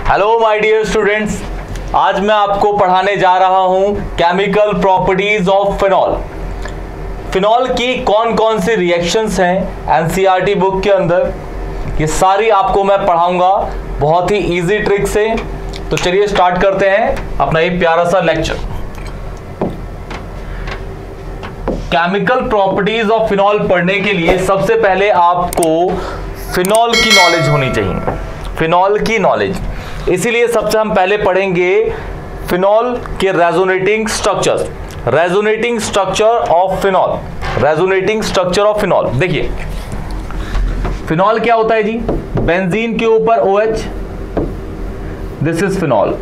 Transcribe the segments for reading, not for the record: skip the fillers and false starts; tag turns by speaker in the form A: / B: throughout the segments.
A: Hello my dear students, आज मैं आपको पढ़ाने जा रहा हूं chemical properties of phenol. Phenol की कौन कौन सी रिएक्शंस हैं एनसीईआरटी बुक के अंदर, ये सारी आपको मैं पढ़ाऊंगा बहुत ही इजी ट्रिक से। तो चलिए स्टार्ट करते हैं अपना ये प्यारा सा lecture. Chemical properties of phenol पढ़ने के लिए सबसे पहले आपको फिनॉल की नॉलेज होनी चाहिए, फिनॉल की नॉलेज। इसीलिए सबसे हम पहले पढ़ेंगे फिनॉल के resonating structures, resonating structure of phenol, resonating structure of phenol. देखिए फिनॉल क्या होता है जी, बेंजीन के ऊपर OH, दिस इज फिनॉल,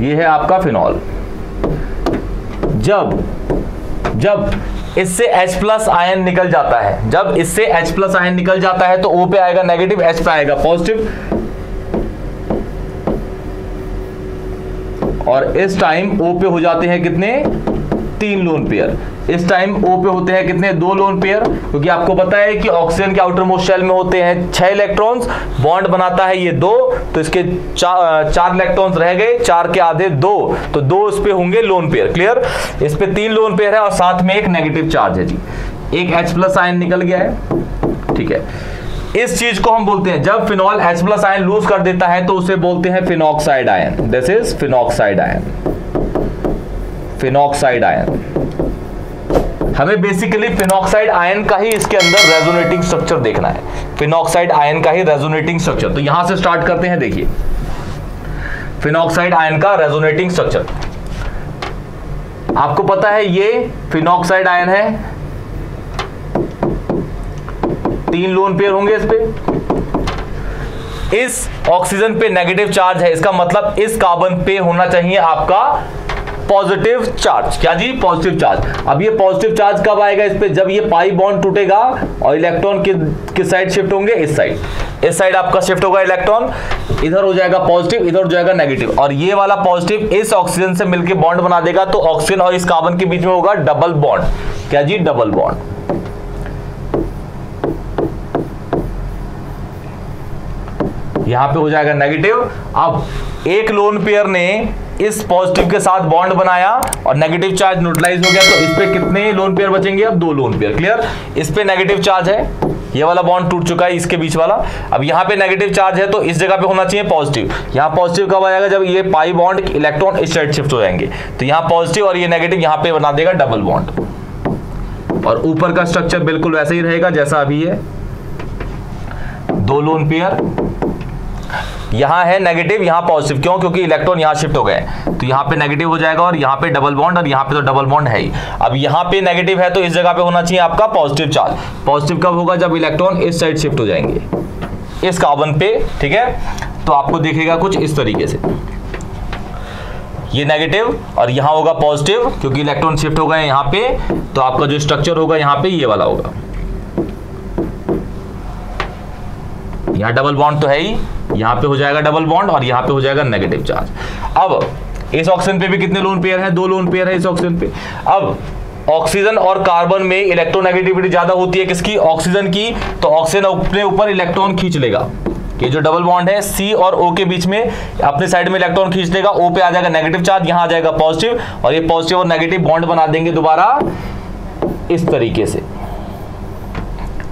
A: ये है आपका फिनॉल। जब इससे H+ आयन निकल जाता है, जब इससे H+ आयन निकल जाता है तो O पे आएगा नेगेटिव, H पे आएगा पॉजिटिव। और इस टाइम O पे हो जाते हैं कितने, 3 लोन पेयर। इस टाइम O पे होते हैं कितने, 2 लोन पेयर, क्योंकि आपको पता है कि ऑक्सीजन के आउटर मोस्ट शेल में होते हैं 6 इलेक्ट्रॉन्स, बॉन्ड बनाता है ये 2, तो इसके 4 इलेक्ट्रॉन्स रह गए, 4 के आधे 2, तो 2 इस पे होंगे लोन पेयर। क्लियर, इस पे 3 लोन पेयर है और साथ में एक नेगेटिव चार्ज है जी, एक H+ आयन निकल गया है। ठीक है, इस चीज को हम बोलते हैं, जब फिनॉल H+ आयन लूज कर देता है तो उसे बोलते हैं phenoxide ion. This is phenoxide ion, phenoxide ion. हमें बेसिकली फिनॉक्साइड आयन का ही इसके अंदर रेजोनेटिंग स्ट्रक्चर देखना है, फिनॉक्साइड आयन का ही रेजोनेटिंग स्ट्रक्चर। तो यहां से स्टार्ट करते हैं। देखिए फिनॉक्साइड आयन का रेजोनेटिंग स्ट्रक्चर, आपको पता है ये फिनॉक्साइड आयन है, 3 लोन पेयर होंगे इस पे। इस ऑक्सीजन पे नेगेटिव चार्ज है, इसका मतलब इस कार्बन पे होना चाहिए आपका पॉजिटिव चार्ज। क्या जी, पॉजिटिव चार्ज। अब ये पॉजिटिव चार्ज कब आएगा इस पे, जब ये पाई बॉन्ड टूटेगा और इलेक्ट्रॉन किस साइड शिफ्ट होंगे, इस साइड। इस साइड आपका शिफ्ट होगा इलेक्ट्रॉन, इधर हो जाएगा पॉजिटिव, इधर हो जाएगा नेगेटिव, और ये वाला पॉजिटिव इस ऑक्सीजन से मिलकर बॉन्ड बना देगा, तो ऑक्सीजन और इस कार्बन के बीच में होगा डबल बॉन्ड। क्या जी, डबल बॉन्ड। यहां पे हो जाएगा नेगेटिव। अब एक लोन पेयर ने इस पॉजिटिव के साथ बॉन्ड बनाया और नेगेटिव चार्ज न्यूट्रलाइज हो गया, तो इस पे कितने लोन पेयर बचेंगे, अब 2 लोन पेयर। क्लियर, इस पे नेगेटिव चार्ज है, ये वाला बॉन्ड टूट चुका है इसके बीच वाला। अब यहाँ पे नेगेटिव चार्ज है तो इस जगह पे होना चाहिए पॉजिटिव। यहाँ पॉजिटिव कब आएगा, जब ये पाई बॉन्ड इलेक्ट्रॉन इस साइड शिफ्ट हो जाएंगे, तो यहाँ पॉजिटिव और ये नेगेटिव यहाँ पे बना देगा डबल बॉन्ड। और ऊपर का स्ट्रक्चर बिल्कुल वैसे ही रहेगा जैसा अभी है, 2 लोन पेयर, यहां है नेगेटिव, यहां पॉजिटिव। क्यों, क्योंकि इलेक्ट्रॉन यहां शिफ्ट हो गए, तो यहां पे नेगेटिव हो जाएगा और यहां पे डबल बॉन्ड, और यहां पे तो डबल बॉन्ड है ही। अब यहां पे नेगेटिव है तो इस जगह पे होना चाहिए आपका पॉजिटिव चार्ज। पॉजिटिव कब होगा, जब इलेक्ट्रॉन इस साइड शिफ्ट हो जाएंगे इस कार्बन पे। ठीक है, तो आपको दिखेगा कुछ इस तरीके से, ये नेगेटिव और यहां होगा पॉजिटिव, क्योंकि इलेक्ट्रॉन शिफ्ट हो गए यहां पे, तो आपका जो स्ट्रक्चर होगा यहां पे ये वाला होगा। यहां डबल बॉन्ड तो है ही, यहां पे हो जाएगा डबल बॉन्ड और यहां पे हो जाएगा नेगेटिव चार्ज। अब इस ऑक्सीजन पे भी कितने लोन पेयर हैं, 2 लोन पेयर है इस ऑक्सीजन पे। अब ऑक्सीजन और कार्बन में इलेक्ट्रोनेगेटिविटी ज्यादा होती है किसकी, ऑक्सीजन की, तो ऑक्सीजन अपने ऊपर इलेक्ट्रॉन खींच लेगा। ये जो डबल बॉन्ड है C और O के बीच में, अपने साइड में इलेक्ट्रॉन खींच लेगा, O पे आ जाएगा नेगेटिव चार्ज, यहां आ जाएगा पॉजिटिव, और ये पॉजिटिव और नेगेटिव बॉन्ड बना देंगे दोबारा इस तरीके से।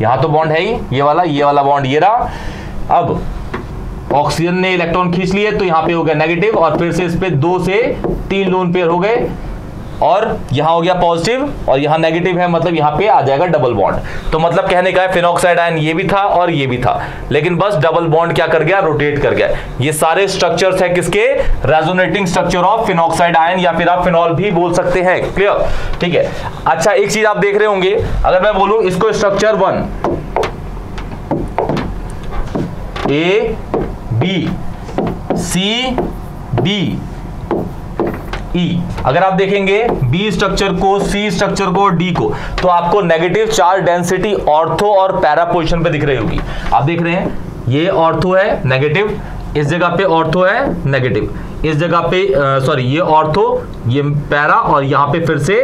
A: यहां तो बॉन्ड है ही, ये वाला बॉन्ड ये रहा। अब ऑक्सीजन ने इलेक्ट्रॉन खींच लिए तो यहां पे हो गया नेगेटिव, और फिर से इस पे 2 से 3 लोन पेयर हो गए, और यहां हो गया पॉजिटिव और यहां नेगेटिव है, मतलब यहां पे आ जाएगा डबल बॉन्ड। तो मतलब कहने का है फिनॉक्साइड आयन ये भी था और ये भी था, लेकिन बस डबल बॉन्ड क्या कर गया, रोटेट कर गया। ये सारे स्ट्रक्चर्स है किसके, resonating structure of phenoxide ion, या फिर आप फिनॉल भी बोल सकते हैं। क्लियर, ठीक है। अच्छा, एक चीज आप देख रहे होंगे, अगर मैं बोलूं इसको structure 1 A B C D E, अगर आप देखेंगे B स्ट्रक्चर को, C स्ट्रक्चर को, D को, तो आपको नेगेटिव चार्ज डेंसिटी ऑर्थो और पैरा पोजीशन पे दिख रही होगी। आप देख रहे हैं ये ऑर्थो है नेगेटिव, इस जगह पे ऑर्थो है नेगेटिव, इस जगह पे सॉरी ये ऑर्थो, ये पैरा, और यहां पे फिर से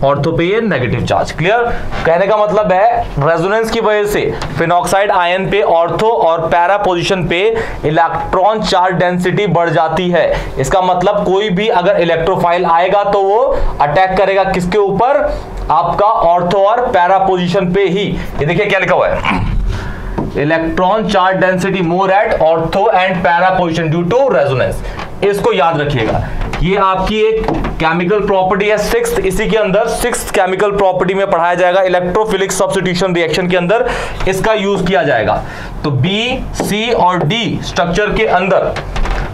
A: ऑर्थो पे ये नेगेटिव चार्ज। क्लियर? कहने का मतलब है रेजोनेंस की वजह से फिनॉक्साइड आयन पे ऑर्थो और पैरा पोजीशन पे इलेक्ट्रॉन चार्ज डेंसिटी बढ़ जाती है। इसका मतलब कोई भी अगर इलेक्ट्रोफाइल आएगा तो वो अटैक करेगा किसके ऊपर? आपका ऑर्थो और पैरा पोजीशन पे ही। ये देखिए क्या लिखा हुआ है, electron charge density more at ortho and para position due to resonance. इसको याद रखिएगा, ये आपकी एक केमिकल प्रॉपर्टी है सिक्स्थ, इसी के अंदर सिक्स्थ केमिकल प्रॉपर्टी में पढ़ाया जाएगा, इलेक्ट्रोफिलिक सब्स्टिट्यूशन रिएक्शन के अंदर इसका यूज किया जाएगा। तो बी, सी और डी स्ट्रक्चर के अंदर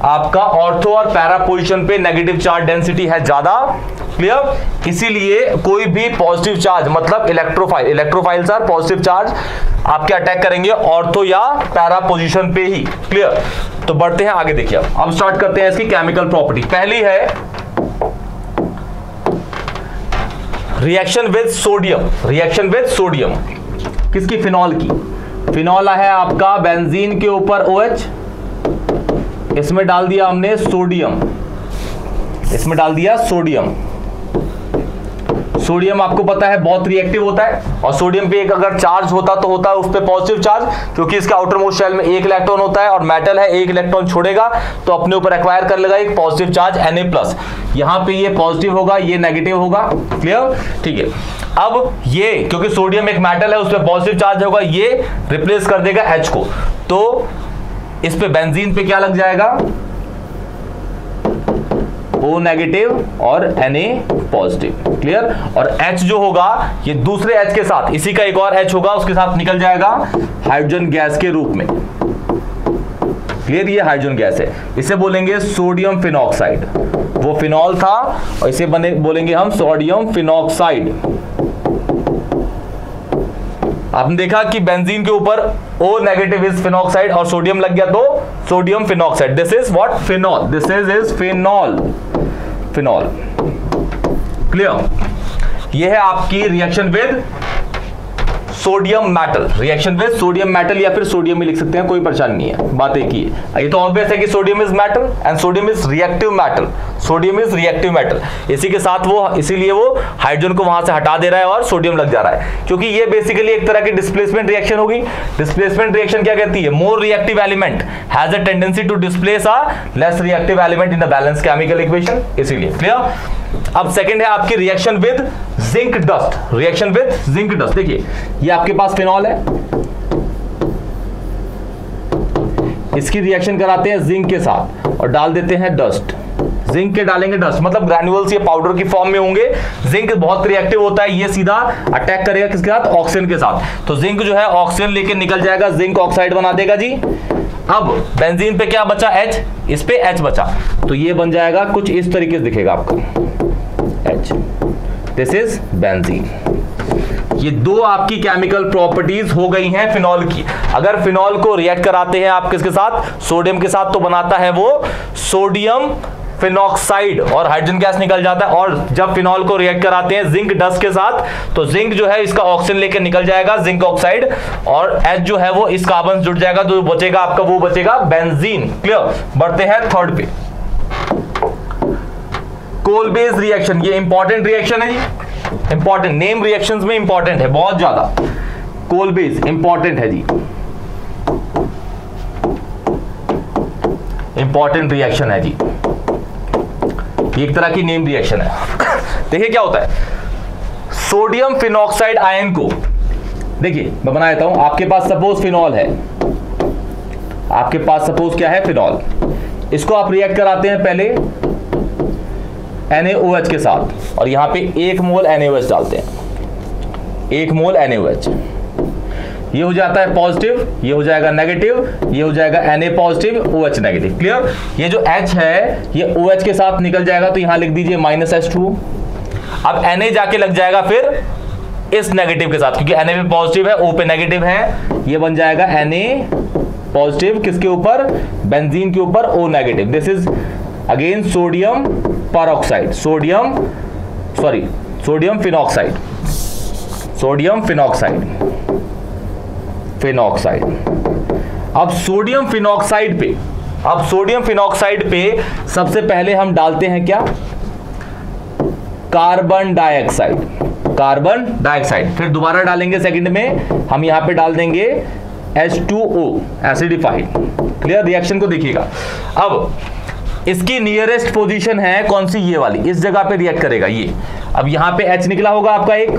A: आपका ऑर्थो और पैरा पोजीशन पे नेगेटिव चार्ज डेंसिटी है ज्यादा। क्लियर? इसीलिए कोई भी पॉजिटिव चार्ज मतलब इलेक्ट्रोफाइल्स आर पॉजिटिव चार्ज आपके अटैक करेंगे ऑर्थो या पैरा पोजीशन पे ही। क्लियर? तो बढ़ते हैं आगे, देखिए अब स्टार्ट करते हैं इसकी केमिकल प्रॉपर्टी। पहली है reaction with sodium. Reaction with sodium किसकी? फिनॉल की। फिनॉल है आपका बेंजीन के ऊपर OH, इसमें डाल दिया हमने सोडियम, इसमें डाल दिया सोडियम। सोडियम आपको पता है बहुत रिएक्टिव होता है, और सोडियम पे एक अगर चार्ज होता तो होता है उस पे पॉजिटिव चार्ज, क्योंकि इसका आउटर मोस्ट शेल में एक इलेक्ट्रॉन होता है और मेटल है, एक इलेक्ट्रॉन छोड़ेगा तो अपने ऊपर एक्वायर कर लेगा एक पॉजिटिव चार्ज Na+। यहां पे ये पॉजिटिव होगा, ये नेगेटिव होगा। क्लियर? ठीक है। अब ये क्योंकि सोडियम एक मेटल है उस पर पॉजिटिव चार्ज होगा, ये रिप्लेस कर देगा H को, तो इस पे बेंजीन पे क्या लग जाएगा? O नेगेटिव और Na पॉजिटिव। क्लियर? और H जो होगा ये दूसरे H के साथ, इसी का एक और H होगा उसके साथ निकल जाएगा हाइड्रोजन गैस के रूप में। क्लियर? ये हाइड्रोजन गैस है, इसे बोलेंगे सोडियम फिनॉक्साइड। वो फिनॉल था और इसे बोलेंगे हम सोडियम फिनॉक्साइड। आपने देखा कि बेंजीन के ऊपर O नेगेटिव इज फिनॉक्साइड और सोडियम लग गया तो sodium phenoxide. This is what? Phenol. This is phenol. Phenol. Clear? ये है आपकी reaction with sodium metal. Reaction with sodium metal या फिर सोडियम भी लिख सकते हैं, कोई परेशानी नहीं है, बात एक ही है। ये तो ऑब्वियस है कि sodium is metal and sodium is reactive metal. Sodium is reactive metal, इसी के साथ वो इसीलिए वो हाइड्रोजन को वहां से हटा दे रहा है और सोडियम लग जा रहा है, क्योंकि ये बेसिकली एक तरह की डिस्प्लेसमेंट रिएक्शन होगी। डिस्प्लेसमेंट रिएक्शन क्या कहती है? More reactive element has a tendency to displace a less reactive element in the balance chemical equation, इसीलिए। क्लियर? अब सेकंड है आपकी reaction with zinc dust. Reaction with zinc dust, देखिए ये आपके पास फिनॉल है, इसकी रिएक्शन कराते हैं जिंक के साथ और डाल देते हैं डस्ट। जिंक के डालेंगे डस्ट मतलब ग्रैन्युअल्स या पाउडर की फॉर्म में होंगे। जिंक बहुत रिएक्टिव होता है, ये सीधा अटैक करेगा किसके साथ? ऑक्सीजन के साथ। तो जिंक जो है ऑक्सीजन लेके निकल जाएगा, जिंक ऑक्साइड बना देगा जी। अब बेंजीन पे क्या बचा? H, इस पे H बचा, तो ये बन जाएगा कुछ इस तरीके से दिखेगा आपका H। This is benzene. ये दो आपकी केमिकल प्रॉपर्टीज हो गई हैं फिनॉल की। अगर फिनॉल को रिएक्ट कराते हैं आप किसके साथ? सोडियम के साथ, तो बनाता है वो सोडियम फिनॉक्साइड और हाइड्रोजन गैस निकल जाता है। और जब फिनॉल को रिएक्ट कराते हैं जिंक डस्ट के साथ, तो जिंक जो है इसका ऑक्सीजन लेकर निकल जाएगा जिंक ऑक्साइड, और H जो है वो इस कार्बन जुड़ जाएगा, तो बचेगा आपका वो बचेगा बेंजीन। क्लियर? बढ़ते हैं थर्ड पे, कोल बेस रिएक्शन। ये इंपॉर्टेंट रिएक्शन है जी, इंपॉर्टेंट, नेम रिएक्शंस में इंपॉर्टेंट है बहुत ज्यादा। कोल बेस इंपॉर्टेंट है जी, इंपॉर्टेंट रिएक्शन है जी, एक तरह की नेम रिएक्शन है। देखिए क्या होता है, सोडियम फिनॉक्साइड आयन को, देखिए मैं बना देता हूं, आपके पास सपोज फिनॉल है, आपके पास सपोज क्या है? फिनॉल। इसको आप रिएक्ट कराते हैं पहले NaOH के साथ, और यहां पे 1 मोल NaOH डालते हैं, 1 मोल NaOH। ये हो जाता है पॉजिटिव, ये हो जाएगा नेगेटिव, ये हो जाएगा Na positive, OH negative. Clear? ये जो H है ये OH के साथ निकल जाएगा, तो यहां लिख दीजिए -H2। अब Na जाके लग जाएगा फिर इस नेगेटिव के साथ, क्योंकि Na पे पॉजिटिव है, O पे नेगेटिव है, ये बन जाएगा Na पॉजिटिव किसके ऊपर? बेंजीन के ऊपर, O negative. This is again sodium peroxide, sodium phenoxide, sodium phenoxide, phenoxide. अब सोडियम फिनॉक्साइड पे अब सोडियम फिनॉक्साइड पे सबसे पहले हम डालते हैं क्या, कार्बन डाइऑक्साइड, कार्बन डाइऑक्साइड। फिर दोबारा डालेंगे सेकंड में हम यहां पे डाल देंगे H2O एसिडिफाइड। क्लियर, रिएक्शन को देखिएगा। अब इसकी नियरेस्ट पोजीशन है कौन सी, ये वाली, इस जगह पे रिएक्ट करेगा ये। अब यहां पे H निकला होगा आपका, एक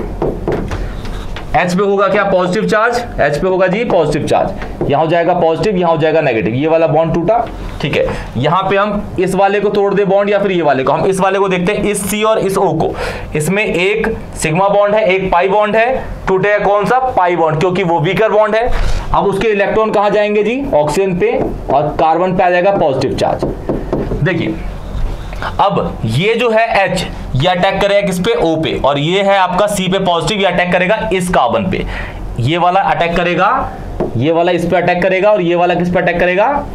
A: H पे होगा क्या, पॉजिटिव चार्ज, H पे होगा जी पॉजिटिव चार्ज, यहां हो जाएगा पॉजिटिव, यहां हो जाएगा नेगेटिव, ये वाला बॉन्ड टूटा। ठीक है, यहां पे हम इस वाले को तोड़ दे बॉन्ड या फिर ये वाले को, हम इस वाले को देखते हैं, इस C और इस O को, इसमें एक सिग्मा बॉन्ड है, एक पाई बॉन्ड है, टूटेगा कौन सा, पाई बॉन्ड, क्योंकि वो वीकर बॉन्ड है। अब उसके इलेक्ट्रॉन कहां जाएंगे जी, ऑक्सीजन पे, और कार्बन पे आ जाएगा पॉजिटिव चार्ज। देखिए अब ये जो है H, ये अटैक करेगा किस पे, O पे, और ये है आपका C पे पॉजिटिव, ये अटैक करेगा इस कार्बन पे, ये वाला अटैक करेगा, ये वाला इस पे अटैक करेगा, और ये वाला किस पे अटैक करेगा,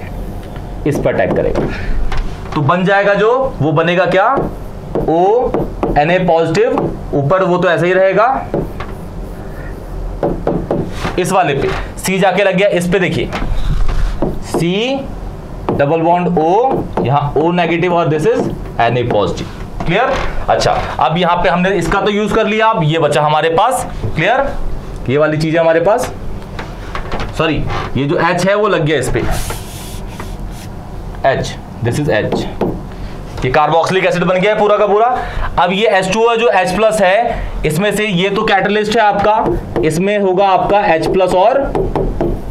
A: इस पे अटैक करेगा। तो बन जाएगा जो, वो बनेगा क्या, O Na पॉजिटिव, ऊपर वो तो ऐसे ही रहेगा, इस वाले पे C जाके लग गया इस पे, देखिए C डबल बॉन्ड O, यहां O नेगेटिव और this is Na positive. Clear, अच्छा अब यहां पे हमने इसका तो यूज कर लिया, अब ये बचा हमारे पास। क्लियर, ये वाली चीज है हमारे पास, सॉरी ये जो H है वो लग गया इस पे, H, दिस इज H, ये कार्बोक्सिलिक एसिड बन गया है पूरा का पूरा। अब ये H2O है जो H प्लस है, इसमें से ये तो कैटलिस्ट है आपका, इसमें होगा आपका H प्लस और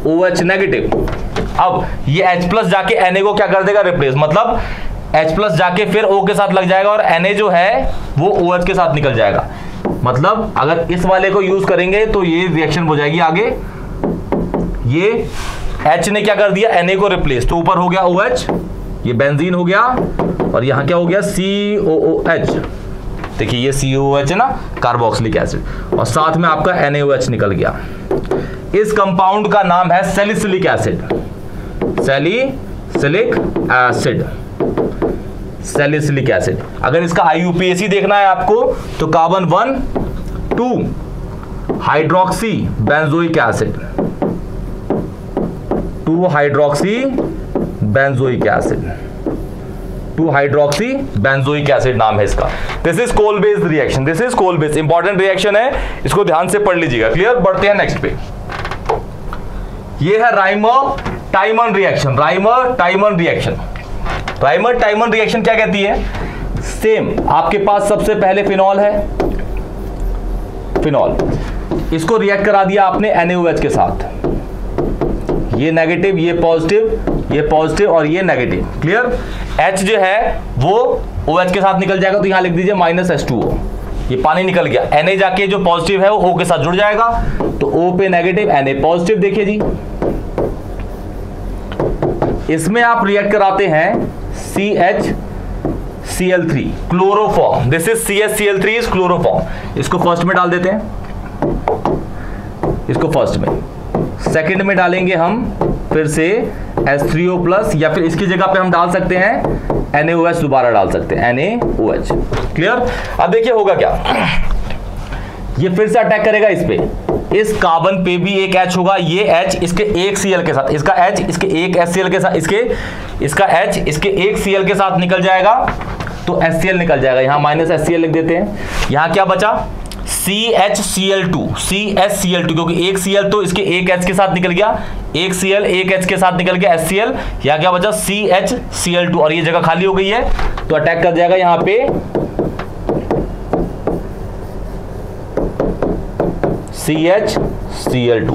A: OH नेगेटिव। अब ये H प्लस जाके Na को क्या कर देगा, रिप्लेस, मतलब H प्लस जाके फिर O के साथ लग जाएगा, और Na जो है वो OH के साथ निकल जाएगा। मतलब अगर इस वाले को यूज करेंगे तो ये रिएक्शन हो जाएगी आगे, ये H ने क्या कर दिया, Na को रिप्लेस, तो ऊपर हो गया OH, ये बेंजीन हो गया, और यहां क्या हो गया, COOH। देखिए ये COOH है ना, कार्बोक्सिलिक एसिड, और साथ में आपका NaOH निकल गया। इस कंपाउंड का नाम है salicylic acid, salicylic acid, salicylic acid. अगर इसका IUPAC देखना है आपको तो carbon 1 2 hydroxy benzoic acid, 2 hydroxy benzoic acid, 2 hydroxy benzoic acid नाम है इसका। This is coal based reaction, this is coal based, important reaction है, इसको ध्यान से पढ़ लीजिएगा। क्लियर, बढ़ते हैं नेक्स्ट पे। ये है Rymer टाइमन reaction, Rymer टाइमन reaction. Rymer टाइमन reaction क्या कहती है, सेम आपके पास सबसे पहले फिनॉल है, फिनॉल, इसको रिएक्ट करा दिया आपने NaOH के साथ, ये नेगेटिव, ये पॉजिटिव और ये नेगेटिव। क्लियर, H जो है वो OH के साथ निकल जाएगा, तो यहां लिख दीजिए -H2O, ये पानी निकल गया, Na जाके जो पॉजिटिव है वो O के साथ जुड़ जाएगा, तो O पे नेगेटिव, Na पॉजिटिव। देखिए जी इसमें आप रिएक्ट कराते हैं CHCl3 chloroform, this is CHCl3 is chloroform. इसको फर्स्ट में डाल देते हैं, इसको फर्स्ट में, सेकंड में डालेंगे हम फिर से H3O प्लस, या फिर इसकी जगह पे हम डाल सकते हैं NaOH, दोबारा डाल सकते हैं NaOH। क्लियर, अब देखिए होगा क्या, ये फिर से अटैक करेगा इस पे, इस कार्बन पे भी एक H होगा, ये H इसके एक Cl के साथ, इसका H इसके एक HCl के साथ, इसका H इसके एक Cl के साथ निकल जाएगा, तो HCl निकल जाएगा, यहां -HCl लिख देते हैं। यहां क्या बचा, CHCl2, क्योंकि एक Cl तो इसके एक H के साथ निकल गया, एक Cl एक H के साथ निकल गया HCl, यहां क्या बचा CHCl2, और ये जगह खाली हो गई है, तो अटैक कर जाएगा यहां पे CHCl2।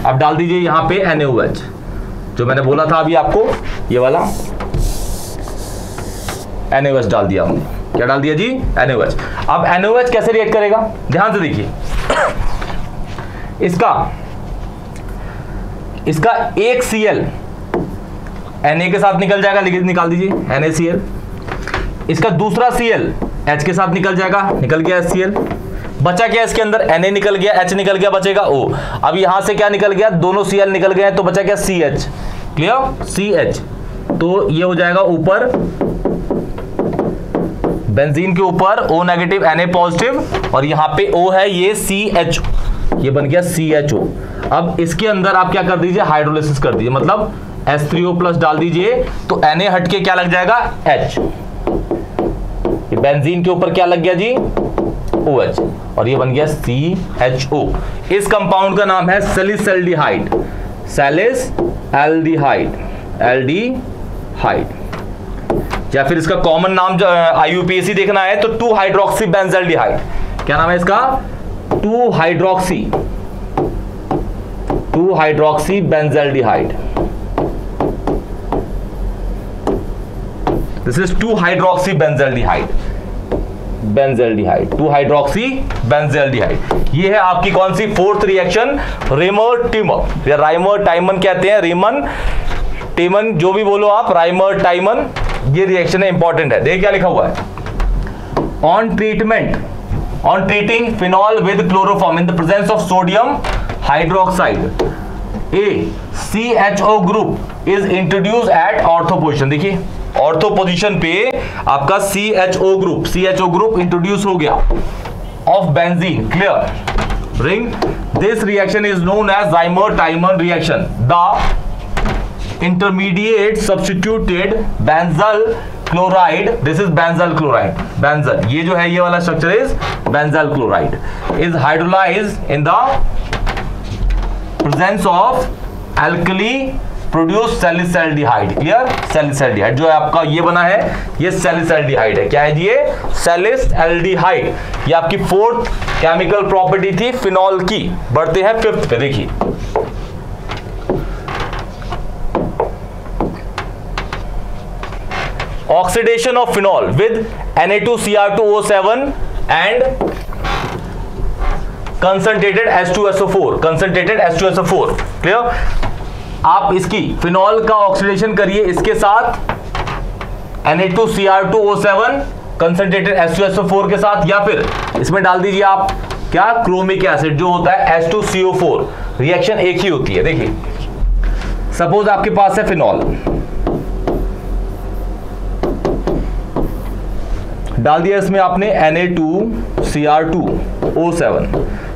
A: अब डाल दीजिए यहां पे NaOH, जो मैंने बोला था अभी आपको, ये वाला NaOH डाल दिया हमने। क्या डाल दिया जी, NaOH। अब NaOH कैसे रिएक्ट करेगा, ध्यान से देखिए, इसका एक Cl Na के साथ निकल जाएगा, निकाल दीजिए NaCl, इसका दूसरा Cl H के साथ निकल जाएगा, निकल गया HCl, बचा क्या इसके अंदर, Na निकल गया, H निकल गया, बचेगा O। अब यहां से क्या निकल गया, दोनों Cl निकल गए, तो बचा क्या CH। क्लियर, CH, तो ये हो जाएगा ऊपर बेंजीन के ऊपर O नेगेटिव Na पॉजिटिव, और यहां पे O है ये CH, ये बन गया CHO। अब इसके अंदर आप क्या कर दीजिए, हाइड्रोलिसिस कर दीजिए, मतलब H3O प्लस डाल दीजिए तो Na हट के क्या लग जाएगा H, ये बेंजीन के ऊपर क्या लग गया जी OH, और ये बन गया CHO। इस कंपाउंड का नाम है सैलिसल्डिहाइड, सैलिसल्डिहाइड, एल्डिहाइड, या फिर इसका कॉमन नाम जो IUPAC देखना है तो 2-हाइड्रोक्सी बेंजल्डिहाइड। क्या नाम है इसका two hydroxy benzaldehyde. This is two hydroxy benzaldehyde, two hydroxy benzaldehyde. ये है आपकी कौन सी फोर्थ रिएक्शन, रेमर टिमर या राइमर टाइमन कहते हैं, रेमन टिमन जो भी बोलो आप, राइमर टाइमन, ये रिएक्शन है, इंपॉर्टेंट है। देखिए क्या लिखा हुआ है, on treating phenol with chloroform in the presence of sodium hydroxide a CHO group is introduce at ortho position. देखिए ऑर्थो पोजीशन पे आपका CHO ग्रुप इंट्रोड्यूस हो गया of benzene, clear ring. This reaction is known as Reimer Tiemann reaction. The intermediate substituted benzal chloride, this is benzal chloride, benzal ये जो है ये वाला structure is benzal chloride, is hydrolysed in the presence of alkali produce सैलिसल्डिहाइड। Clear, सैलिसल्डिहाइड जो है आपका ये बना है, ये सैलिसल्डिहाइड है। क्या है ये सैलिसल्डिहाइड। ये आपकी फोर्थ केमिकल प्रॉपर्टी थी फिनॉल की। बढ़ते हैं फिफ्थ पे, देखिए oxidation of phenol with Na2Cr2O7 and concentrated H2SO4, clear. आप इसकी फिनॉल का ऑक्सीडेशन करिए इसके साथ Na2Cr2O7 कंसंट्रेटेड H2SO4 के साथ, या फिर इसमें डाल दीजिए आप क्या क्रोमिक एसिड जो होता है H2CO4, रिएक्शन एक ही होती है। देखिए सपोज आपके पास है फिनॉल, डाल दिया इसमें आपने Na2Cr2O7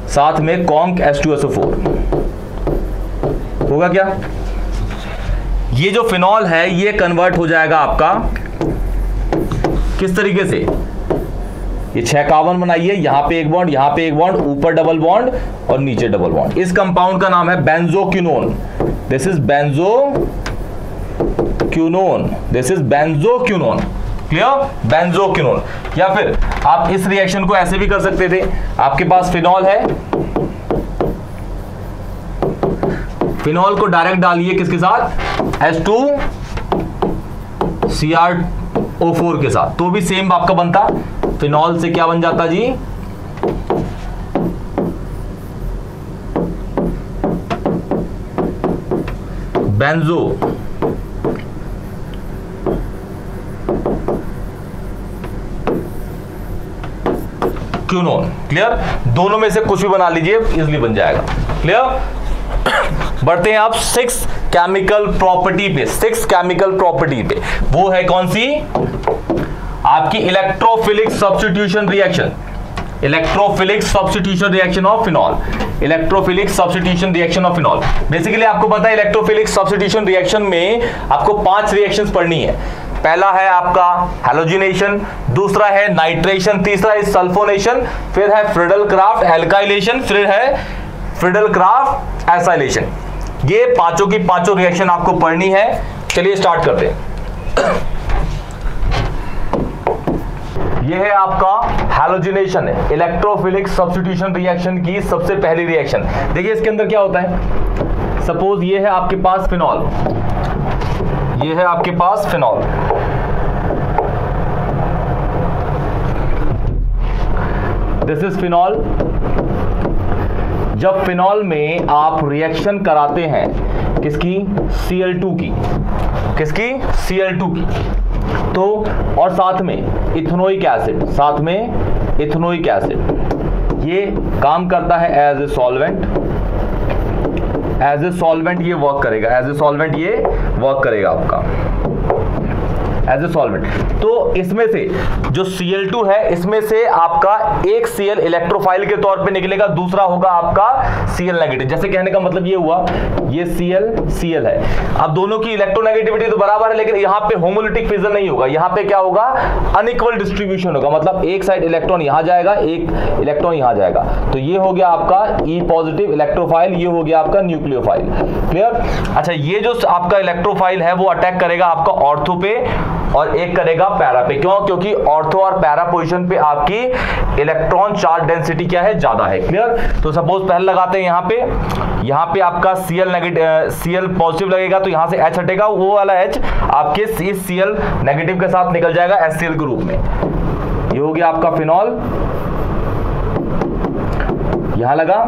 A: साथ में कॉन्क H2SO4, होगा क्या, ये जो फिनॉल है ये कन्वर्ट हो जाएगा आपका किस तरीके से, ये 6 कार्बन बनाइए, यहां पे एक बॉन्ड, यहां पे एक बॉन्ड, ऊपर डबल बॉन्ड और नीचे डबल बॉन्ड। इस कंपाउंड का नाम है benzoquinone, this is benzoquinone, this is benzoquinone, clear, benzoquinone. या फिर आप इस रिएक्शन को ऐसे भी कर सकते थे, आपके पास फिनॉल है, फिनॉल को डायरेक्ट डालिए किसके साथ H2Cr2O4 के साथ, तो भी सेम आपका बनता, फिनॉल से क्या बन जाता जी बेंजो क्विनोन, क्लियर। दोनों में से कुछ भी बना लीजिए, इजीली बन जाएगा, क्लियर। बढ़ते हैं आप 6 केमिकल प्रॉपर्टी पे, 6 केमिकल प्रॉपर्टी पे, वो है कौन सी आपकी electrophilic substitution reaction, electrophilic substitution reaction of phenol, electrophilic substitution reaction of phenol. Basically आपको पता है इलेक्ट्रोफिलिक सब्स्टिट्यूशन रिएक्शन में आपको 5 रिएक्शंस पढ़नी है। पहला है आपका हैलोजिनेशन, दूसरा है नाइट्रेशन, तीसरा है सल्फोनेशन, फिर है फ्रिडल क्राफ्ट एल्काइलेशन, फिर है फ्रिडल क्राफ्ट एसाइलेशन। ये पांचों की पांचों रिएक्शन आपको पढ़नी है। चलिए स्टार्ट करते हैं। ये है आपका हैलोजिनेशन है, इलेक्ट्रोफिलिक सब्स्टिट्यूशन रिएक्शन की सबसे पहली रिएक्शन। देखिए इसके अंदर क्या होता है, सपोज ये है आपके पास फिनॉल, ये है आपके पास फिनॉल, दिस इज फिनॉल। जब फिनॉल में आप रिएक्शन कराते हैं किसकी Cl2 की, किसकी Cl2 की, तो और साथ में इथेनोइक एसिड, साथ में इथेनोइक एसिड, ये काम करता है as a solvent, as a solvent ये वर्क करेगा, एज ए सॉल्वेंट ये वर्क करेगा आपका। As a solvent. तो इसमें से जो Cl2 है इसमें से आपका एक Cl इलेक्ट्रोफाइल के तौर पे निकलेगा, दूसरा होगा आपका Cl नेगेटिव। जैसे कहने का मतलब ये हुआ, ये Cl है। अब दोनों की इलेक्ट्रोनेगेटिविटी तो बराबर है, लेकिन यहां पे होमोलिटिक फिजन नहीं होगा, यहां पे क्या होगा, अनइक्वल डिस्ट्रीब्यूशन होगा। मतलब एक साइड इलेक्ट्रॉन यहां जाएगा, एक इलेक्ट्रॉन यहां जाएगा। तो ये हो गया आपका E पॉजिटिव इलेक्ट्रोफाइल, ये हो गया आपका न्यूक्लियोफाइल। क्लियर? अच्छा, ये जो आपका इलेक्ट्रोफाइल है वो अटैक करेगा आपका ऑर्थो पे और एक करेगा पैरा पे। क्यों? क्योंकि ऑर्थो और पैरा पोजीशन पे आपकी इलेक्ट्रॉन चार्ज डेंसिटी क्या है, ज्यादा है। क्लियर? तो सपोज पहले लगाते हैं यहां पे आपका Cl पॉजिटिव लगेगा, तो यहां से H हटेगा, वो वाला H आपके इस Cl नेगेटिव के साथ निकल जाएगा HCl के रूप में। ये हो गया आपका फिनॉल, यहां लगा।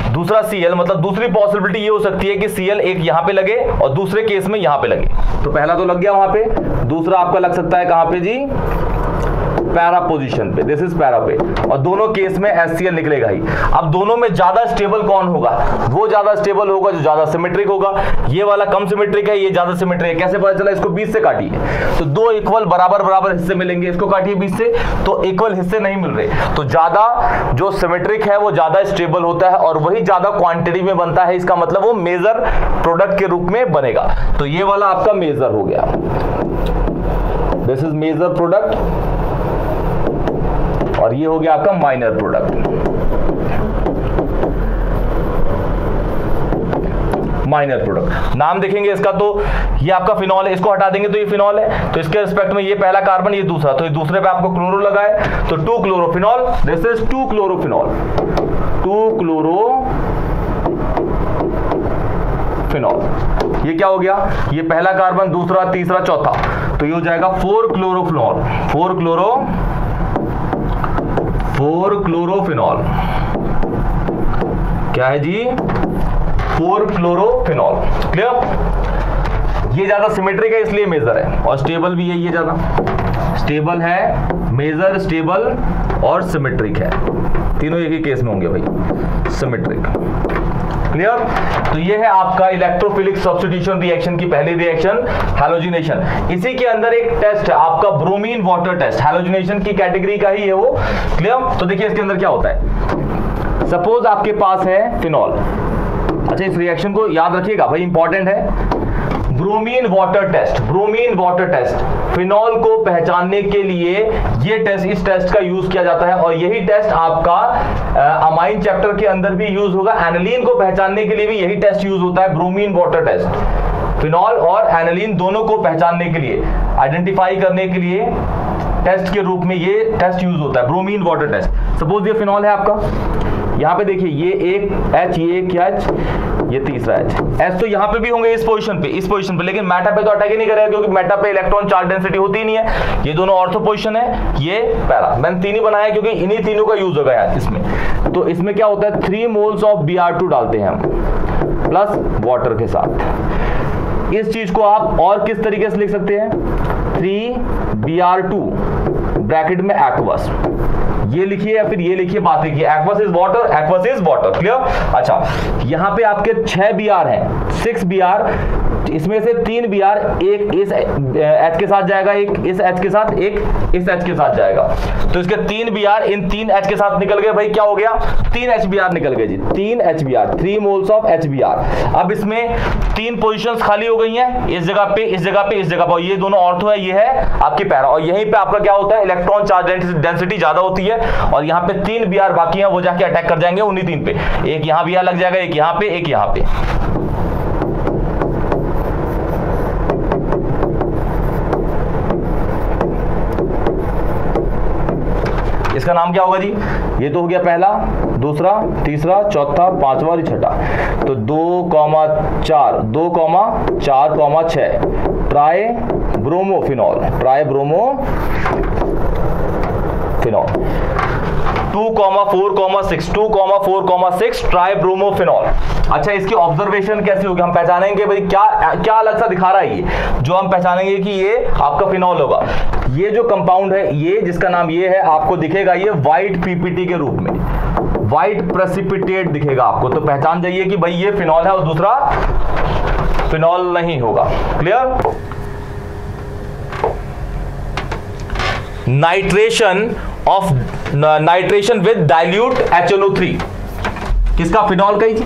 A: दूसरा Cl, मतलब दूसरी पॉसिबिलिटी ये हो सकती है कि Cl एक यहां पे लगे और दूसरे केस में यहां पे लगे। तो पहला तो लग गया वहां पे, दूसरा आपका लग सकता है कहां पे जी, पैरा पोजीशन पे, दिस इज पैरा पे, और दोनों केस में HCl निकलेगा ही। अब दोनों में ज्यादा स्टेबल कौन होगा? वो ज्यादा स्टेबल होगा जो ज्यादा सिमेट्रिक होगा। ये वाला कम सिमेट्रिक है, ये ज्यादा सिमेट्रिक है। कैसे पता चला? इसको 20 से काटिए तो दो इक्वल बराबर हिस्से मिलेंगे। इसको काटिए 20 से तो इक्वल हिस्से नहीं मिल रहे। तो ज्यादा जो सिमेट्रिक है वो ज्यादा स्टेबल होता है और वही ज्यादा क्वांटिटी में बनता है। इसका मतलब वो मेजर प्रोडक्ट के रूप में बनेगा। तो ये वाला आपका मेजर हो गया, दिस इज मेजर प्रोडक्ट, और ये हो गया आपका माइनर प्रोडक्ट। माइनर प्रोडक्ट नाम देखेंगे इसका, तो ये आपका फिनॉल है, इसको हटा देंगे तो ये फिनॉल है। तो इसके रिस्पेक्ट में ये पहला कार्बन, ये दूसरा, तो ये दूसरे पे आपको क्लोरो लगा है, तो 2 chlorophenol, this is 2 chlorophenol, 2 chlorophenol. ये क्या हो गया? ये पहला कार्बन, दूसरा, तीसरा, चौथा, तो ये हो जाएगा 4 क्लोरोफिनॉल, 4 क्लोरोफिनॉल। क्या है जी? 4 क्लोरोफिनॉल। क्लियर? ये ज्यादा सिमेट्रिक है इसलिए मेजर है, और स्टेबल भी है, ये ज्यादा स्टेबल है, मेजर, स्टेबल और सिमेट्रिक है। तीनों एक ही केस में होंगे भाई, सिमेट्रिक। क्लियर? तो ये है आपका इलेक्ट्रोफिलिक सब्स्टिट्यूशन रिएक्शन की पहली रिएक्शन, हैलोजिनेशन। इसी के अंदर एक टेस्ट है आपका ब्रोमीन वाटर टेस्ट, हैलोजिनेशन की कैटेगरी का ही है वो। क्लियर? तो देखिए इसके अंदर क्या होता है। सपोज आपके पास है फिनॉल। अच्छा, इस रिएक्शन को याद रखिएगा भाई, इंपॉर्टेंट है। Bromine water test, bromine water test, phenol को पहचानने के लिए ये टेस्ट, इस टेस्ट का यूज किया जाता है, और यही टेस्ट आपका अमाइन चैप्टर के अंदर भी यूज होगा। एनालीन को पहचानने के लिए भी यही टेस्ट यूज होता है, ब्रोमीन वाटर टेस्ट। फिनॉल और एनालीन दोनों को पहचानने के लिए, आइडेंटिफाई करने के लिए टेस्ट के रूप में ये टेस्ट यूज होता है, ब्रोमीन वाटर टेस्ट। सपोज ये फिनॉल है आपका, यहां पे देखिए ये एक H, ये एक H, ये तीसरा H तो यहां पे भी होंगे इस पोजीशन पे, लेकिन मेटा पे तो अटैक ही नहीं करेगा, क्योंकि मेटा पे इलेक्ट्रॉन चार्ज डेंसिटी होती ही नहीं है। ये दोनों ऑर्थो पोजीशन है, ये पैरा। मैंने तीन ही बनाया क्योंकि इन्हीं तीनों का यूज होगा यार इसमें। तो इसमें क्या होता है, 3 मोल्स ऑफ Br2 डालते हैं हम प्लस वाटर के साथ। इस चीज को आप और किस तरीके से लिख सकते हैं, 3Br2 ब्रैकेट में एक्वस, ये लिखिए या फिर ये लिखिए, बात लिखिए, aqueous is water, aqueous is water. Clear? अच्छा, यहां पे आपके 6 Br हैं, 6 Br, इसमें से 3 Br, एक इस H के साथ जाएगा, एक इस H के साथ, एक इस H के साथ जाएगा। तो इसके 3 Br इन 3 H के साथ निकल गए भाई, क्या हो गया, 3 HBr निकल गए जी, 3 HBr, 3 मोल्स ऑफ HBr। अब इसमें 3 पोजीशंस खाली हो गई हैं, इस जगह पे, इस जगह पे, इस जगह पर। ये दोनों ऑर्थो है, ये है आपकी पैरा, और यहीं पे आपका क्या होता है, इलेक्ट्रॉन चार्ज डेंसिटी ज्यादा होती है, और यहाँ पे 3 Br बाकी हैं, वो जाके अटैक कर जाएंगे उन्हीं 3 पे। एक यहाँ Br लग जाएगा, एक यहाँ पे, एक यहाँ पे। इसका नाम क्या होगा जी, ये तो हो गया पहला, दूसरा, तीसरा, चौथा, पांचवा और छठा। तो 2,4, 2,4,6 try bromophenol, try bromophenol. 2,4,6, 2,4,6 try bromophenol. अच्छा, इसकी ऑब्जर्वेशन कैसे होगी, हम पहचानेंगे भाई क्या क्या अलग सा दिखा रहा है ये, जो हम पहचानेंगे कि ये आपका फिनॉल होगा। ये जो कंपाउंड है, ये जिसका नाम ये है, आपको दिखेगा ये व्हाइट पीपीटी के रूप में, व्हाइट प्रेसिपिटेट दिखेगा आपको। तो पहचान जाइए कि भाई ये फिनॉल है और दूसरा फिनॉल नहीं होगा। Clear? Nitration with dilute HNO3, किसका, फिनॉल का ही थी।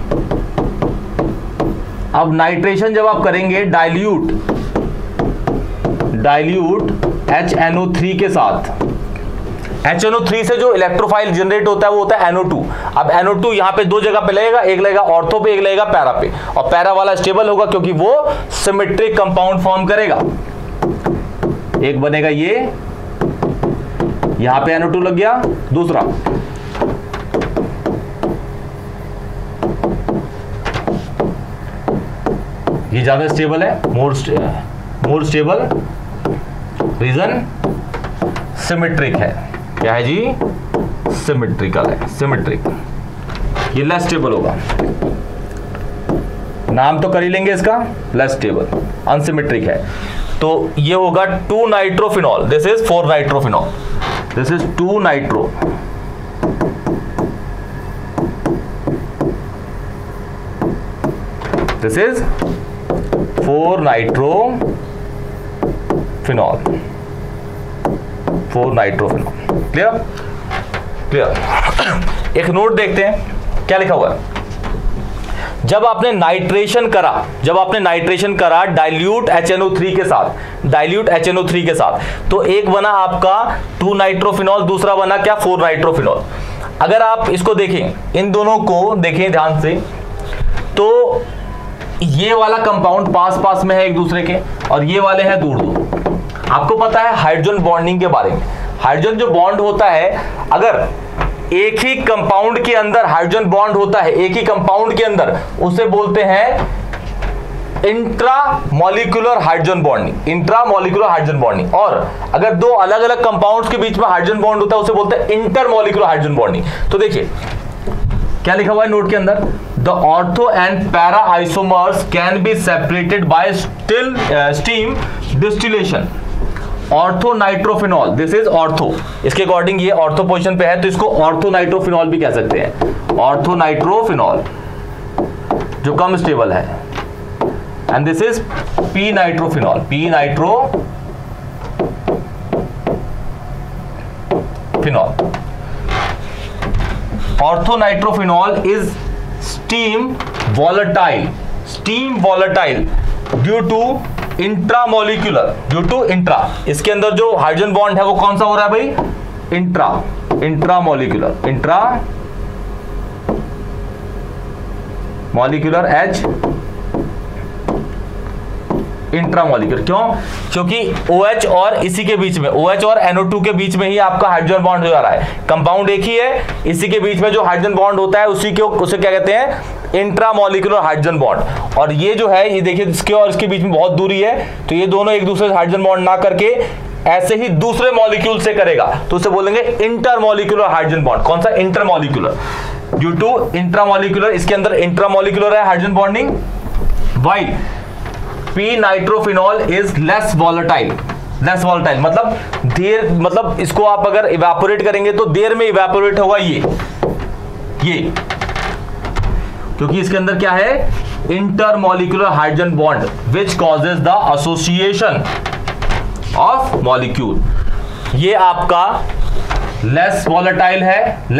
A: अब नाइट्रेशन जब आप करेंगे डाइल्यूट HNO3 के साथ, HNO3 से जो इलेक्ट्रोफाइल जनरेट होता है वो होता है NO2। अब NO2 यहां पे दो जगह पे लगेगा, एक लगेगा ऑर्थो पे, एक लगेगा पैरा पे, और पैरा वाला स्टेबल होगा क्योंकि वो सिमेट्रिक कंपाउंड फॉर्म करेगा। एक बनेगा ये, यहां पे NO2 लग गया, दूसरा ये ज्यादा स्टेबल है, मोर स्टेबल, रीजन सिमेट्रिक है। क्या है जी, सिमेट्रिकल है, सिमेट्रिक। ये लेस स्टेबल होगा, नाम तो कर ही लेंगे इसका, लेस स्टेबल, अनसिमेट्रिक है। तो ये होगा 2 nitrophenol, this is 4 nitrophenol, this is 2 nitro, this is 4 nitrophenol, 4 nitrophenol. Clear, clear. एक नोट देखते हैं क्या लिखा हुआ है। जब आपने नाइट्रेशन करा डाइल्यूट HNO3 के साथ, तो एक बना आपका 2 नाइट्रोफिनॉल, दूसरा बना क्या, 4 नाइट्रोफिनॉल। अगर आप इसको देखें, इन दोनों को देखें ध्यान से, तो ये वाला कंपाउंड पास में है एक दूसरे के, और ये वाले हैं दूर दूर। आपको पता है हाइड्रोजन बॉन्डिंग के बारे में, हाइड्रोजन जो बॉन्ड होता है, अगर एक ही कंपाउंड के अंदर हाइड्रोजन बॉन्ड होता है, एक ही कंपाउंड के अंदर, उसे बोलते हैं intramolecular hydrogen bonding, intramolecular hydrogen bonding. और अगर दो अलग अलग कंपाउंड्स के बीच में हाइड्रोजन बॉन्ड होता है, उसे बोलते हैं इंटरमॉलिक्यूलर हाइड्रोजन बॉन्डिंग। तो देखिए क्या लिखा हुआ है नोट के अंदर, the ortho and para isomers can be separated by steam distillation. Ortho nitrophenol, this is ortho, इसके अकॉर्डिंग ये ऑर्थो पोजीशन पे है, तो इसको ऑर्थो नाइट्रोफिनॉल भी कह सकते हैं, ऑर्थो नाइट्रोफिनॉल जो कम स्टेबल है। And this is P nitrophenol, P nitrophenol. Ortho nitrophenol is steam volatile due to intramolecular, due to intra, इसके अंदर जो हाइड्रोजन बॉन्ड है वो कौन सा हो रहा है भाई, इंट्रामॉलिक्यूलर H, इंट्रामॉलिक्यूलर। क्यों, क्योंकि OH और इसी के बीच में, OH और NO2 के बीच में ही आपका हाइड्रोजन बॉन्ड हो जा रहा है। कंपाउंड एक ही है, इसी के बीच में जो हाइड्रोजन बॉन्ड होता है उसे क्या कहते हैं, इंट्रामॉलिक्यूलर हाइड्रोजन बॉन्ड। और ये जो है, ये देखिए इसके और इसके बीच में बहुत दूरी है, तो ये दोनों एक दूसरे से हाइड्रोजन बॉन्ड ना करके ऐसे ही दूसरे मॉलिक्यूल से करेगा, तो उसे बोलेंगे इंटरमॉलिक्यूलर हाइड्रोजन बॉन्ड। कौन सा, इंटरमॉलिक्यूलर, ड्यू टू इंट्रामॉलिक्यूलर, इसके अंदर इंट्रामॉलिक्यूलर है hydrogen bonding. While P nitrophenol is less volatile, मतलब इसको आप अगर इवेपोरेट करेंगे तो देर में इवेपोरेट होगा ये, क्योंकि इसके अंदर क्या है, intermolecular hydrogen bond which causes the association of molecule. ये आपका लेस वॉलेटाइल है, ये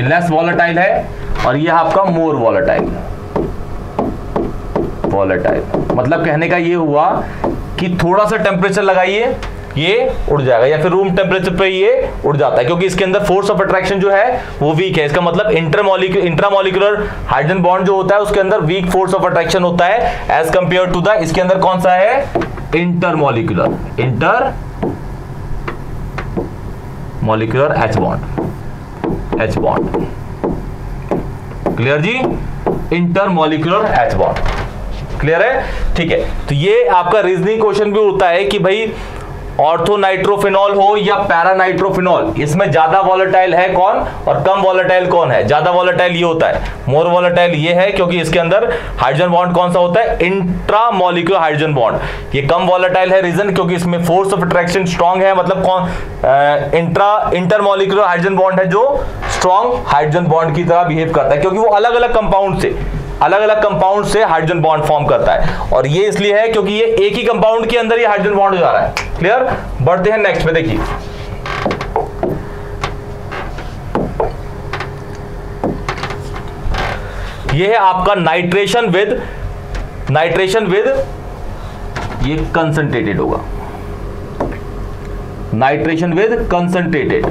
A: लेस वॉलेटाइल है, और ये आपका मोर वॉलेटाइल। मतलब कहने का ये हुआ कि थोड़ा सा टेम्परेचर लगाइए ये उड़ जाएगा, या फिर रूम टेम्परेचर पे ये उड़ जाता है, क्योंकि इसके अंदर फोर्स ऑफ अट्रैक्शन जो है वो वीक है। इसका मतलब इंट्रामॉलिक्यूलर हाइड्रोजन बॉन्ड जो होता है उसके अंदर वीक फोर्स ऑफ अट्रैक्शन होता है एज कंपेयर टू द, इसके अंदर कौन सा है, इंटरमॉलिक्यूलर H बॉन्ड। क्लियर जी, इंटरमॉलिक्यूलर H बॉन्ड, क्लियर है, ठीक है। तो ये आपका रीजनिंग क्वेश्चन भी होता है कि भाई ऑर्थोनाइट्रोफिनॉल हो या पैरानाइट्रोफिनॉल, इसमें ज्यादा वॉलेटाइल है कौन और कम वॉलेटाइल कौन है। ज्यादा वॉलेटाइल ये होता है, मोर वॉलेटाइल ये है, क्योंकि इसके अंदर हाइड्रोजन बॉन्ड कौन सा होता है, इंट्रामॉलिक्यूलर हाइड्रोजन बॉन्ड। ये कम वॉलेटाइल है, रीजन क्योंकि इसमें फोर्स ऑफ अट्रैक्शन स्ट्रांग है, मतलब कौन, इंटरमॉलिक्यूलर हाइड्रोजन बॉन्ड है जो स्ट्रांग हाइड्रोजन बॉन्ड की तरह बिहेव करता है, क्योंकि वो अलग अलग कंपाउंड से अलग अलग कंपाउंड से हाइड्रोजन बॉन्ड फॉर्म करता है, और ये इसलिए है क्योंकि ये एक ही कंपाउंड के अंदर ये हाइड्रोजन बॉन्ड हो जा रहा है। क्लियर? बढ़ते हैं नेक्स्ट पे। देखिए ये है आपका नाइट्रेशन विद ये कंसंट्रेटेड होगा, nitration with concentrated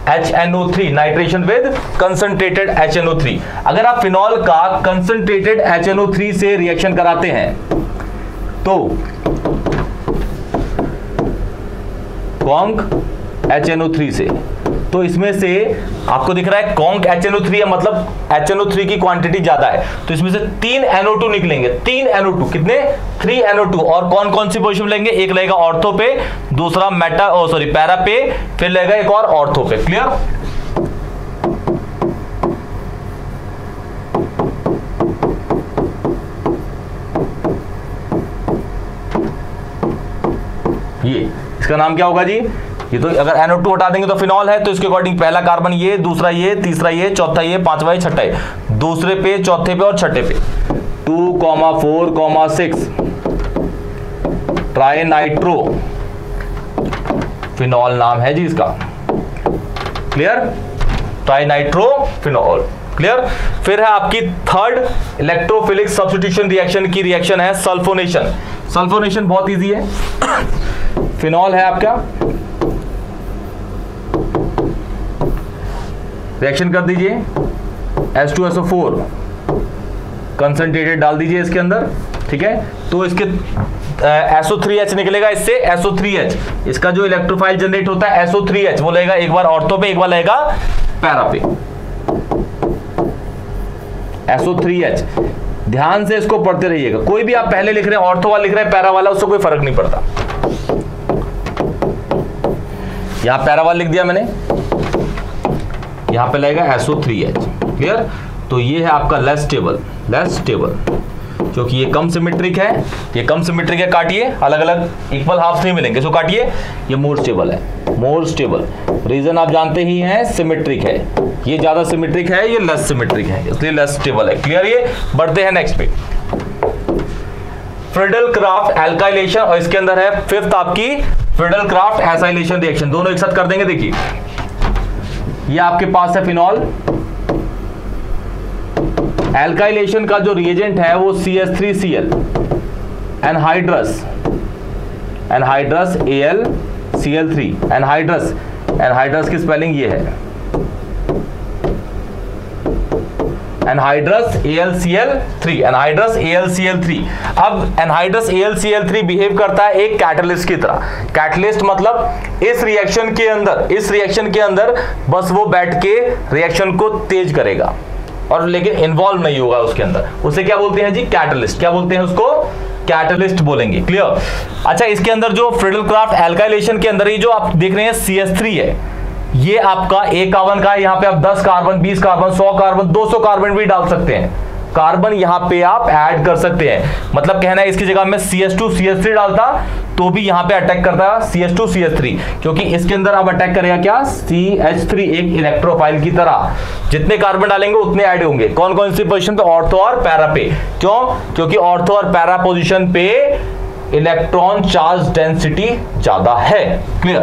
A: HNO3, nitration with concentrated HNO3। अगर आप फिनॉल का कंसंट्रेटेड HNO3 से रिएक्शन कराते हैं तो कॉन्क HNO3 से, तो इसमें से आपको दिख रहा है कॉन्क HNO3 है, मतलब HNO3 की क्वांटिटी ज्यादा है, तो इसमें से 3 NO2 निकलेंगे। 3 NO2 कितने? 3 NO2। और कौन कौन सी पोजीशन लेंगे? एक लगेगा ऑर्थो पे, दूसरा पैरा पे, फिर लगेगा एक और ऑर्थो पे। क्लियर? ये इसका नाम क्या होगा जी? ये तो अगर NO2 हटा देंगे तो फिनॉल है, तो इसके अकॉर्डिंग पहला कार्बन ये, दूसरा ये, तीसरा ये, चौथा ये, पांचवा ये, छठा ये, दूसरे पे, चौथे पे और छठे पे 2,4,6 ट्राई नाइट्रो फिनॉल नाम है जी इसका। Clear? Tri nitro phenol. Clear? फिर है आपकी थर्ड इलेक्ट्रोफिलिक सब्स्टिट्यूशन रिएक्शन की रिएक्शन है सल्फोनेशन। सल्फोनेशन बहुत इजी है। फिनॉल है आपका, रिएक्शन कर दीजिए H2SO4 कंसंट्रेटेड डाल दीजिए इसके अंदर, ठीक है, तो इसके SO3H निकलेगा, इससे SO3H, इसका जो इलेक्ट्रोफाइल जनरेट होता है SO3H, वो लगेगा एक बार ऑर्थो पे, एक बार लगेगा पैरा पे। SO3H ध्यान से इसको पढ़ते रहिएगा, कोई भी आप पहले लिख रहे हैं, ऑर्थो वाला लिख रहे हैं, पैरा वाला, उससे कोई फर्क नहीं पड़ता। यहां पैरा वाला लिख दिया मैंने, यहां पे लगेगा SO3H। क्लियर? तो ये है आपका लेस स्टेबल, क्योंकि ये कम सिमेट्रिक है, ये कम सिमेट्रिक है, काटिए, अलग अलग इक्वल हाफ नहीं मिलेंगे, सो काटिए। ये मोर स्टेबल है, मोर स्टेबल, रीजन आप जानते ही हैं, सिमेट्रिक है, ये ज्यादा सिमेट्रिक है, ये लेस सिमेट्रिक है, इसलिए लेस स्टेबल है। क्लियर? ये बढ़ते हैं नेक्स्ट पे, फ्रीडल क्राफ्ट एल्काइलेशन, और इसके अंदर है फिफ्थ आपकी फ्रीडल क्राफ्ट एसाइलेशन रिएक्शन। दोनों एक साथ कर देंगे। देखिए ये आपके पास है फिनॉल, एल्काइलेशन का जो रिएजेंट है वो CH3Cl, एनहाइड्रस AlCl3, एनहाइड्रस की स्पेलिंग ये है, एनहाइड्रस AlCl3। अब एनहाइड्रस AlCl3 बिहेव करता है एक कैटलिस्ट की तरह। कैटलिस्ट मतलब इस रिएक्शन के अंदर बस वो बैठ के रिएक्शन को तेज करेगा, और लेकिन इन्वॉल्व नहीं होगा उसके अंदर। उसे क्या बोलते हैं जी? कैटलिस्ट। क्या बोलते हैं उसको? कैटलिस्ट बोलेंगे। क्लियर? अच्छा, इसके अंदर जो फ्रीडल क्राफ्ट एल्काइलेशन के अंदर ये जो आप देख रहे हैं CH3 है, ये आपका एक कार्बन का है, यहाँ पे आप 10 कार्बन, 20 कार्बन, 100 कार्बन, 200 कार्बन भी डाल सकते हैं। कार्बन यहाँ पे आप ऐड कर सकते हैं, मतलब कहना है इसकी जगह में CH2 CH3 डालता तो भी यहाँ पे अटैक करता CH2 CH3, क्योंकि इसके अंदर अब अटैक करेगा क्या? CH3 एक इलेक्ट्रोफाइल की तरह, जितने कार्बन डालेंगे उतने ऐड होंगे। कौन कौन सी पोजीशन पे? ऑर्थो और पैरा पे। क्यों? क्योंकि ऑर्थो और पैरा पोजीशन पे इलेक्ट्रॉन चार्ज डेंसिटी ज्यादा है। क्लियर?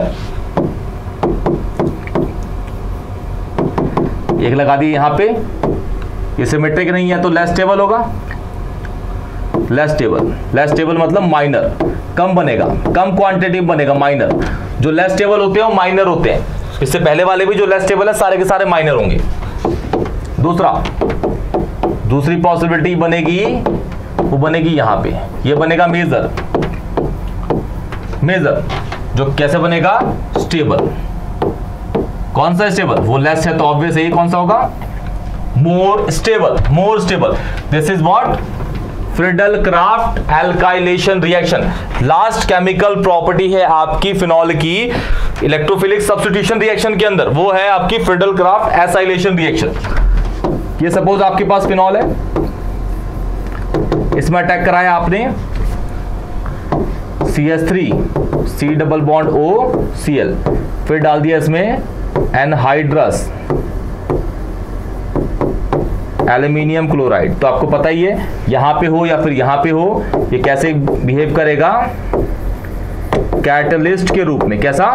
A: एक लगा दिए यहां पे, ये सिमेट्रिक नहीं है तो लेस स्टेबल होगा। लेस स्टेबल मतलब माइनर, कम बनेगा, कम क्वांटिटी बनेगा, माइनर। जो लेस स्टेबल होते हैं वो माइनर होते हैं, इससे पहले वाले भी जो लेस स्टेबल है सारे के सारे माइनर होंगे। दूसरी पॉसिबिलिटी बनेगी, वो बनेगी यहां पे, ये बनेगा मेजर, जो कैसे बनेगा? स्टेबल। कौन सा स्टेबल? वो लेस है तो ऑब्वियस है, कौन सा होगा? मोर stable. This is what? Friedel craft alkylation reaction. Last chemical property है आपकी फिनॉल की इलेक्ट्रोफिलिक सब्स्टिट्यूशन रिएक्शन के अंदर, वो है आपकी फ्रीडल क्राफ्ट एसाइलेशन रिएक्शन। ये सपोज आपके पास फिनॉल है, इसमें अटैक कराया आपने CH3 C double bond O Cl, फिर डाल दिया इसमें एनहाइड्रस एल्यूमिनियम क्लोराइड। तो आपको पता ही है यहां पे हो या फिर यहां पे हो, ये कैसे बिहेव करेगा, कैटलिस्ट के रूप में। कैसा?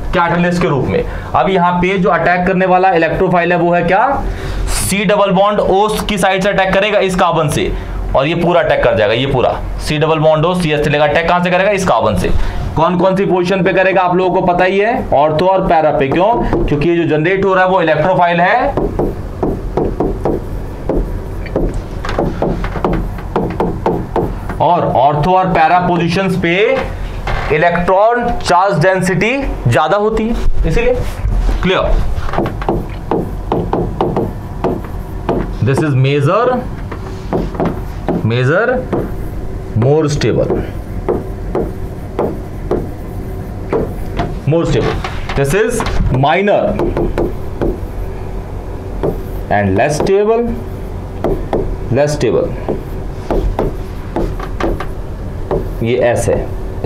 A: कैटलिस्ट के रूप में। अब यहां पे जो अटैक करने वाला इलेक्ट्रोफाइल है वो है क्या, सी डबल बॉन्ड ओ की साइड से अटैक करेगा, इस कार्बन से, और ये पूरा अटैक कर जाएगा, ये पूरा C double bond O C S चलेगा। अटैक कहां से करेगा, इस कार्बन से। कौन कौन सी पोजीशन पे करेगा आप लोगों को पता ही है, ऑर्थो और पैरा पे। क्यों? क्योंकि ये जो जनरेट हो रहा है वो इलेक्ट्रोफाइल है, और ऑर्थो और पैरा पोजीशंस पे इलेक्ट्रॉन चार्ज डेंसिटी ज्यादा होती है, इसीलिए। Clear? This is major more stable, this is minor and less stable, ये एस है,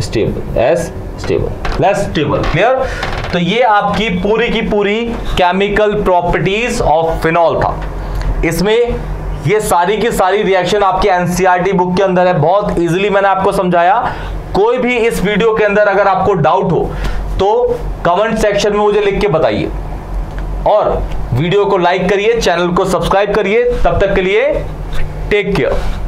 A: stable, as stable, less stable. Clear? तो ये आपकी पूरी की पूरी केमिकल प्रॉपर्टीज ऑफ फिनॉल था। इसमें ये सारी की सारी रिएक्शन आपके एनसीईआरटी बुक के अंदर है, बहुत इजीली मैंने आपको समझाया। कोई भी इस वीडियो के अंदर अगर आपको डाउट हो तो कमेंट सेक्शन में मुझे लिख के बताइए, और वीडियो को लाइक करिए, चैनल को सब्सक्राइब करिए। तब तक के लिए टेक केयर।